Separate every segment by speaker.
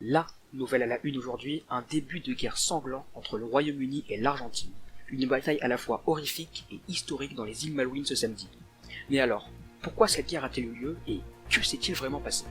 Speaker 1: La nouvelle à la une aujourd'hui, un début de guerre sanglant entre le Royaume-Uni et l'Argentine. Une bataille à la fois horrifique et historique dans les îles Malouines ce samedi. Mais alors, pourquoi cette guerre a-t-elle eu lieu et que s'est-il vraiment passé?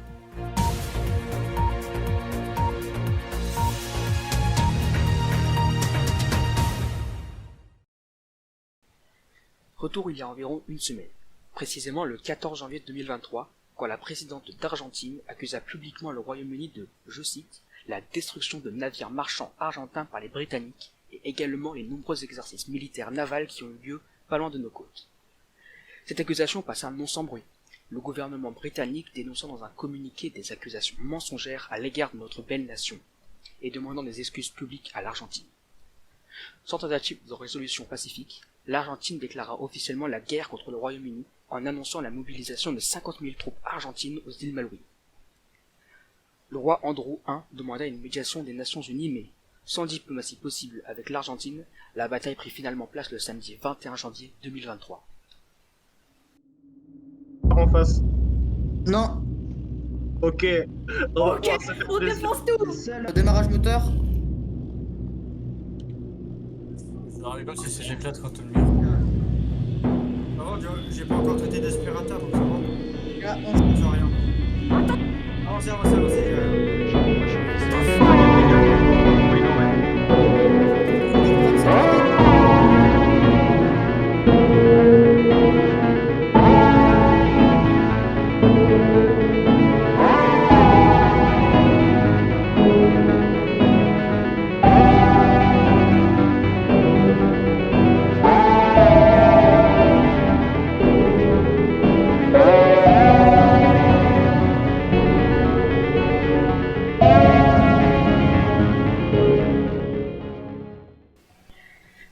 Speaker 1: Retour il y a environ une semaine, précisément le 14 janvier 2023, quand la présidente d'Argentine accusa publiquement le Royaume-Uni de, je cite, la destruction de navires marchands argentins par les Britanniques et également les nombreux exercices militaires navals qui ont eu lieu pas loin de nos côtes. Cette accusation passa non sans bruit, le gouvernement britannique dénonçant dans un communiqué des accusations mensongères à l'égard de notre belle nation et demandant des excuses publiques à l'Argentine. Sans tentative de résolution pacifique, l'Argentine déclara officiellement la guerre contre le Royaume-Uni en annonçant la mobilisation de 50 000 troupes argentines aux îles Malouines. Le roi Andrew I demanda une médiation des Nations Unies, mais, sans diplomatie possible avec l'Argentine, la bataille prit finalement place le samedi 21 janvier 2023.
Speaker 2: En face.
Speaker 3: Non.
Speaker 2: Ok.
Speaker 4: Ok, on défonce tout.
Speaker 3: Seul. Démarrage moteur.
Speaker 5: Ça rigole si j'éclate quand on le met. Par contre, j'ai pas encore traité d'aspirateur donc ça va.
Speaker 3: Là,
Speaker 5: Je fais rien. Avancez, j'ai rien.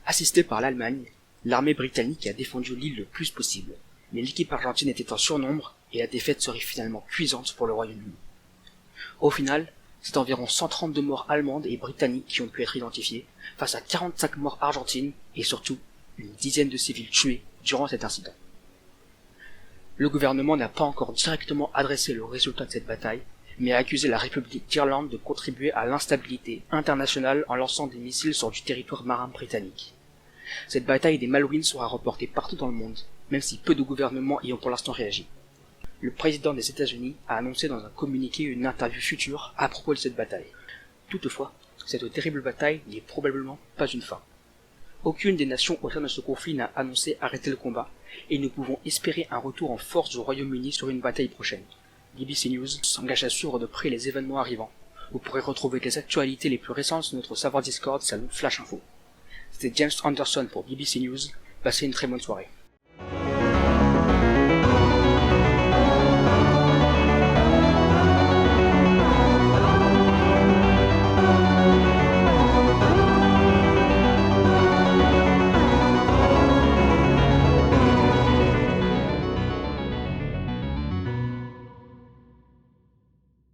Speaker 1: Assistée par l'Allemagne, l'armée britannique a défendu l'île le plus possible, mais l'équipe argentine était en surnombre et la défaite serait finalement cuisante pour le Royaume-Uni. Au final, c'est environ 132 morts allemandes et britanniques qui ont pu être identifiées, face à 45 morts argentines et surtout une dizaine de civils tués durant cet incident. Le gouvernement n'a pas encore directement adressé le résultat de cette bataille, mais a accusé la République d'Irlande de contribuer à l'instabilité internationale en lançant des missiles sur du territoire marin britannique. Cette bataille des Malouines sera reportée partout dans le monde, même si peu de gouvernements y ont pour l'instant réagi. Le président des États-Unis a annoncé dans un communiqué une interview future à propos de cette bataille. Toutefois, cette terrible bataille n'est probablement pas une fin. Aucune des nations au sein de ce conflit n'a annoncé arrêter le combat, et nous pouvons espérer un retour en force du Royaume-Uni sur une bataille prochaine. BBC News s'engage à suivre de près les événements arrivants. Vous pourrez retrouver les actualités les plus récentes sur notre serveur Discord salon Flash Info. C'était James Anderson pour BBC News. Passez une très bonne soirée.